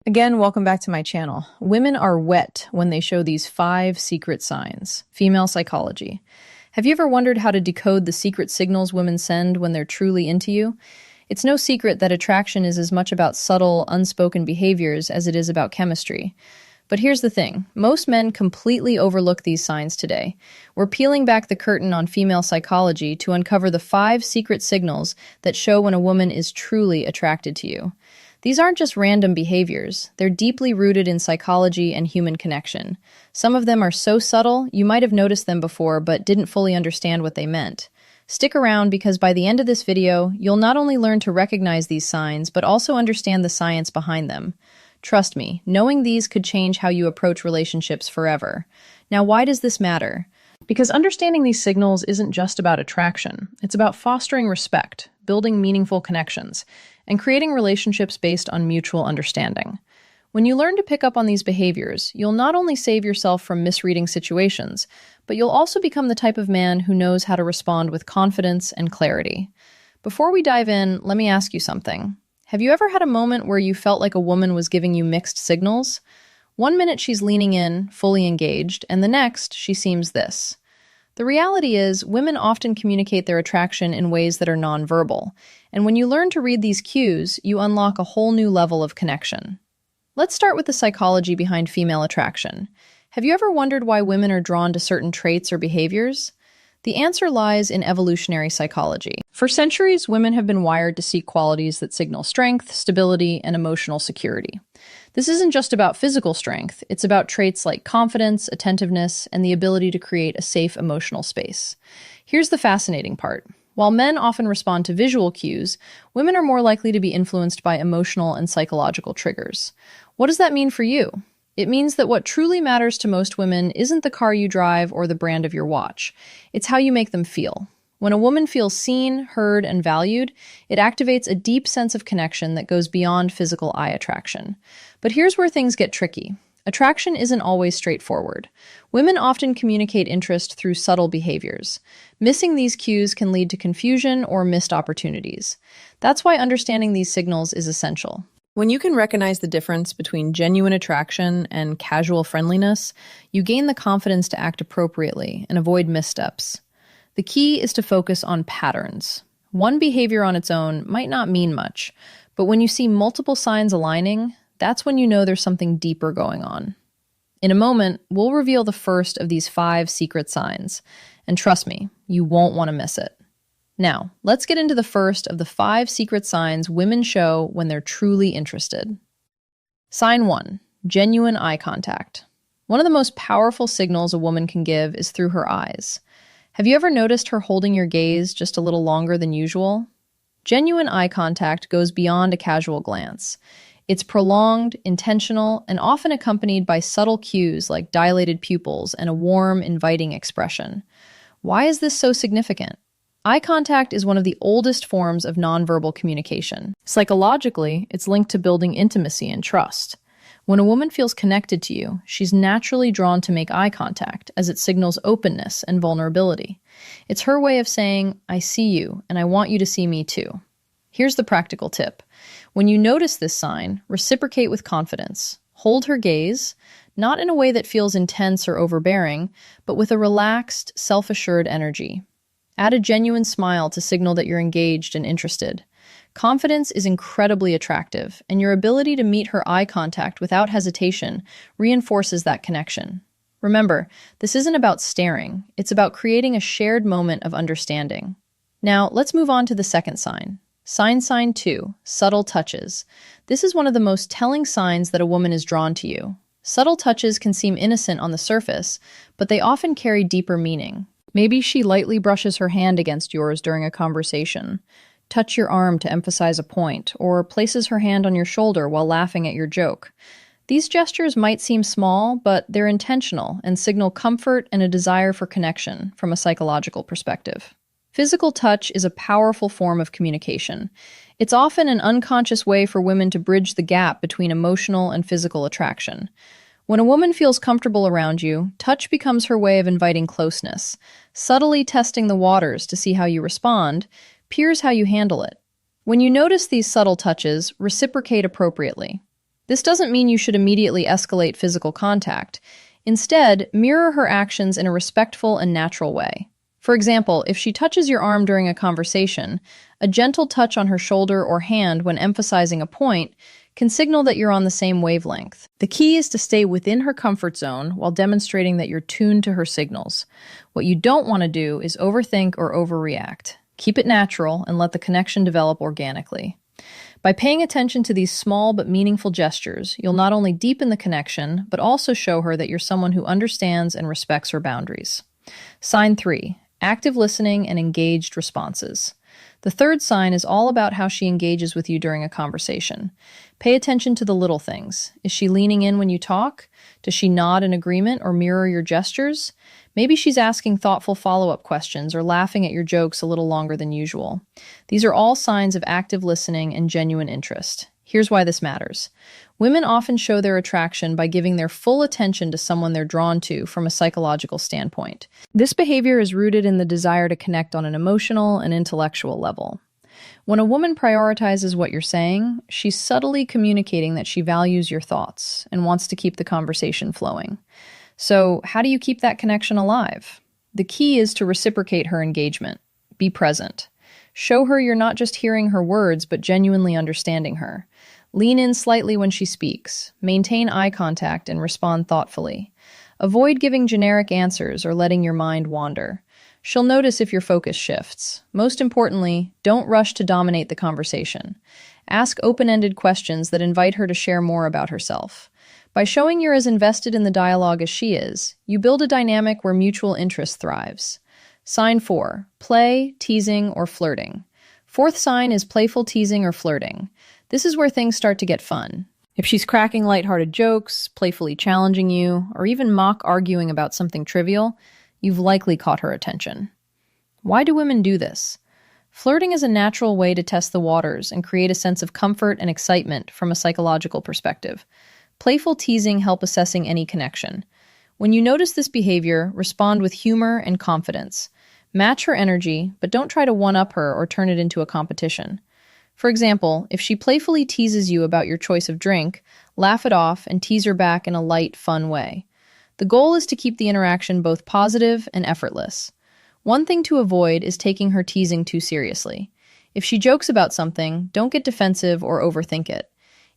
Again, welcome back to my channel. Women are wet when they show these 5 secret signs. Female psychology. Have you ever wondered how to decode the secret signals women send when they're truly into you? It's no secret that attraction is as much about subtle, unspoken behaviors as it is about chemistry. But here's the thing. Most men completely overlook these signs today. We're peeling back the curtain on female psychology to uncover the 5 secret signals that show when a woman is truly attracted to you. These aren't just random behaviors. They're deeply rooted in psychology and human connection. Some of them are so subtle, you might have noticed them before but didn't fully understand what they meant. Stick around because by the end of this video, you'll not only learn to recognize these signs, but also understand the science behind them. Trust me, knowing these could change how you approach relationships forever. Now, why does this matter? Because understanding these signals isn't just about attraction. It's about fostering respect, building meaningful connections, and creating relationships based on mutual understanding. When you learn to pick up on these behaviors, you'll not only save yourself from misreading situations, but you'll also become the type of man who knows how to respond with confidence and clarity. Before we dive in, let me ask you something. Have you ever had a moment where you felt like a woman was giving you mixed signals? One minute she's leaning in, fully engaged, and the next she seems this. The reality is, women often communicate their attraction in ways that are nonverbal, and when you learn to read these cues, you unlock a whole new level of connection. Let's start with the psychology behind female attraction. Have you ever wondered why women are drawn to certain traits or behaviors? The answer lies in evolutionary psychology. For centuries, women have been wired to seek qualities that signal strength, stability, and emotional security. This isn't just about physical strength, it's about traits like confidence, attentiveness, and the ability to create a safe emotional space. Here's the fascinating part. While men often respond to visual cues, women are more likely to be influenced by emotional and psychological triggers. What does that mean for you? It means that what truly matters to most women isn't the car you drive or the brand of your watch. It's how you make them feel. When a woman feels seen, heard, and valued, it activates a deep sense of connection that goes beyond physical eye attraction. But here's where things get tricky. Attraction isn't always straightforward. Women often communicate interest through subtle behaviors. Missing these cues can lead to confusion or missed opportunities. That's why understanding these signals is essential. When you can recognize the difference between genuine attraction and casual friendliness, you gain the confidence to act appropriately and avoid missteps. The key is to focus on patterns. One behavior on its own might not mean much, but when you see multiple signs aligning, that's when you know there's something deeper going on. In a moment, we'll reveal the first of these 5 secret signs, and trust me, you won't want to miss it. Now, let's get into the first of the 5 secret signs women show when they're truly interested. Sign 1. Genuine eye contact. One of the most powerful signals a woman can give is through her eyes. Have you ever noticed her holding your gaze just a little longer than usual? Genuine eye contact goes beyond a casual glance. It's prolonged, intentional, and often accompanied by subtle cues like dilated pupils and a warm, inviting expression. Why is this so significant? Eye contact is one of the oldest forms of nonverbal communication. Psychologically, it's linked to building intimacy and trust. When a woman feels connected to you, she's naturally drawn to make eye contact, as it signals openness and vulnerability. It's her way of saying, I see you, and I want you to see me too. Here's the practical tip. When you notice this sign, reciprocate with confidence. Hold her gaze, not in a way that feels intense or overbearing, but with a relaxed, self-assured energy. Add a genuine smile to signal that you're engaged and interested. Confidence is incredibly attractive, and your ability to meet her eye contact without hesitation reinforces that connection. Remember, this isn't about staring, it's about creating a shared moment of understanding. Now, let's move on to the second sign. Sign 2, subtle touches. This is one of the most telling signs that a woman is drawn to you. Subtle touches can seem innocent on the surface, but they often carry deeper meaning. Maybe she lightly brushes her hand against yours during a conversation, touch your arm to emphasize a point, or places her hand on your shoulder while laughing at your joke. These gestures might seem small, but they're intentional and signal comfort and a desire for connection from a psychological perspective. Physical touch is a powerful form of communication. It's often an unconscious way for women to bridge the gap between emotional and physical attraction. When a woman feels comfortable around you, touch becomes her way of inviting closeness. Subtly testing the waters to see how you respond, peers how you handle it. When you notice these subtle touches, reciprocate appropriately. This doesn't mean you should immediately escalate physical contact. Instead, mirror her actions in a respectful and natural way. For example, if she touches your arm during a conversation, a gentle touch on her shoulder or hand when emphasizing a point can signal that you're on the same wavelength. The key is to stay within her comfort zone while demonstrating that you're tuned to her signals. What you don't want to do is overthink or overreact. Keep it natural and let the connection develop organically. By paying attention to these small but meaningful gestures, you'll not only deepen the connection, but also show her that you're someone who understands and respects her boundaries. Sign 3. Active listening and engaged responses. The third sign is all about how she engages with you during a conversation. Pay attention to the little things. Is she leaning in when you talk? Does she nod in agreement or mirror your gestures? Maybe she's asking thoughtful follow-up questions or laughing at your jokes a little longer than usual. These are all signs of active listening and genuine interest. Here's why this matters. Women often show their attraction by giving their full attention to someone they're drawn to from a psychological standpoint. This behavior is rooted in the desire to connect on an emotional and intellectual level. When a woman prioritizes what you're saying, she's subtly communicating that she values your thoughts and wants to keep the conversation flowing. So, how do you keep that connection alive? The key is to reciprocate her engagement. Be present. Show her you're not just hearing her words, but genuinely understanding her. Lean in slightly when she speaks. Maintain eye contact and respond thoughtfully. Avoid giving generic answers or letting your mind wander. She'll notice if your focus shifts. Most importantly, don't rush to dominate the conversation. Ask open-ended questions that invite her to share more about herself. By showing you're as invested in the dialogue as she is, you build a dynamic where mutual interest thrives. Sign 4. Play, teasing, or flirting. Fourth sign is playful teasing or flirting. This is where things start to get fun. If she's cracking lighthearted jokes, playfully challenging you, or even mock arguing about something trivial, you've likely caught her attention. Why do women do this? Flirting is a natural way to test the waters and create a sense of comfort and excitement from a psychological perspective. Playful teasing helps assessing any connection. When you notice this behavior, respond with humor and confidence. Match her energy, but don't try to one-up her or turn it into a competition. For example, if she playfully teases you about your choice of drink, laugh it off and tease her back in a light, fun way. The goal is to keep the interaction both positive and effortless. One thing to avoid is taking her teasing too seriously. If she jokes about something, don't get defensive or overthink it.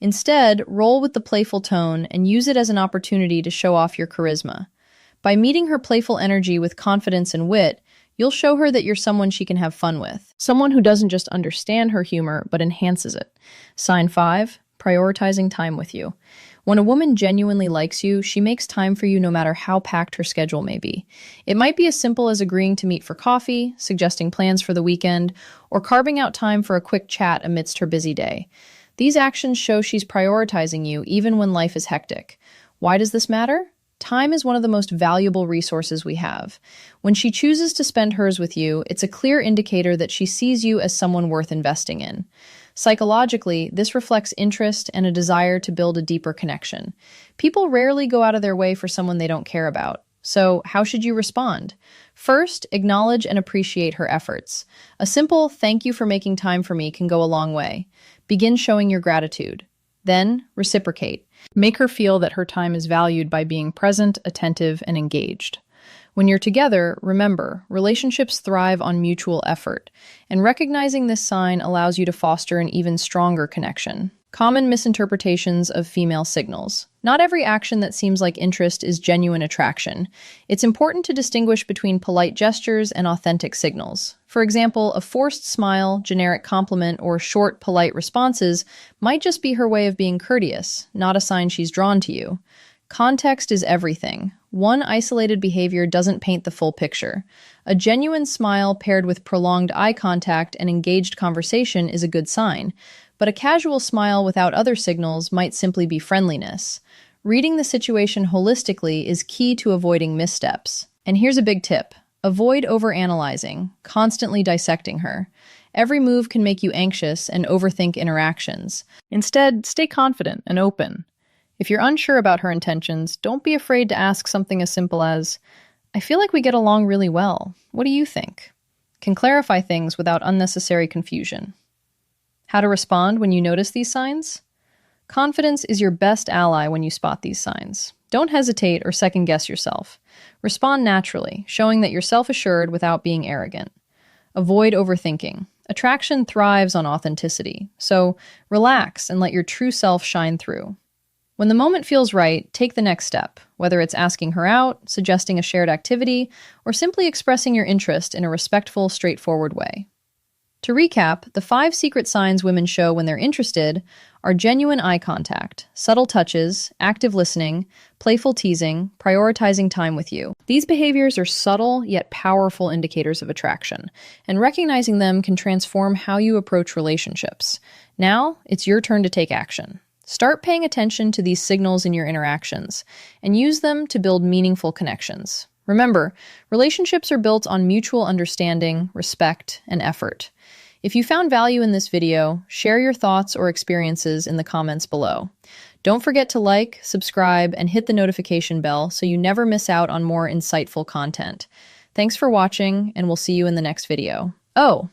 Instead, roll with the playful tone and use it as an opportunity to show off your charisma. By meeting her playful energy with confidence and wit, you'll show her that you're someone she can have fun with. Someone who doesn't just understand her humor, but enhances it. Sign 5, prioritizing time with you. When a woman genuinely likes you, she makes time for you no matter how packed her schedule may be. It might be as simple as agreeing to meet for coffee, suggesting plans for the weekend, or carving out time for a quick chat amidst her busy day. These actions show she's prioritizing you even when life is hectic. Why does this matter? Time is one of the most valuable resources we have. When she chooses to spend hers with you, it's a clear indicator that she sees you as someone worth investing in. Psychologically, this reflects interest and a desire to build a deeper connection. People rarely go out of their way for someone they don't care about. So, how should you respond? First, acknowledge and appreciate her efforts. A simple "thank you for making time for me" can go a long way. Begin showing your gratitude. Then, reciprocate. Make her feel that her time is valued by being present, attentive, and engaged. When you're together, remember, relationships thrive on mutual effort, and recognizing this sign allows you to foster an even stronger connection. Common misinterpretations of female signals. Not every action that seems like interest is genuine attraction. It's important to distinguish between polite gestures and authentic signals. For example, a forced smile, generic compliment, or short, polite responses might just be her way of being courteous, not a sign she's drawn to you. Context is everything. One isolated behavior doesn't paint the full picture. A genuine smile paired with prolonged eye contact and engaged conversation is a good sign, but a casual smile without other signals might simply be friendliness. Reading the situation holistically is key to avoiding missteps. And here's a big tip. Avoid overanalyzing, constantly dissecting her. Every move can make you anxious and overthink interactions. Instead, stay confident and open. If you're unsure about her intentions, don't be afraid to ask something as simple as, "I feel like we get along really well. What do you think?" Can clarify things without unnecessary confusion. How to respond when you notice these signs? Confidence is your best ally when you spot these signs. Don't hesitate or second guess yourself. Respond naturally, showing that you're self-assured without being arrogant. Avoid overthinking. Attraction thrives on authenticity, so relax and let your true self shine through. When the moment feels right, take the next step, whether it's asking her out, suggesting a shared activity, or simply expressing your interest in a respectful, straightforward way. To recap, the 5 secret signs women show when they're interested are genuine eye contact, subtle touches, active listening, playful teasing, prioritizing time with you. These behaviors are subtle yet powerful indicators of attraction, and recognizing them can transform how you approach relationships. Now, it's your turn to take action. Start paying attention to these signals in your interactions, and use them to build meaningful connections. Remember, relationships are built on mutual understanding, respect, and effort. If you found value in this video, share your thoughts or experiences in the comments below. Don't forget to like, subscribe, and hit the notification bell so you never miss out on more insightful content. Thanks for watching, and we'll see you in the next video. Oh,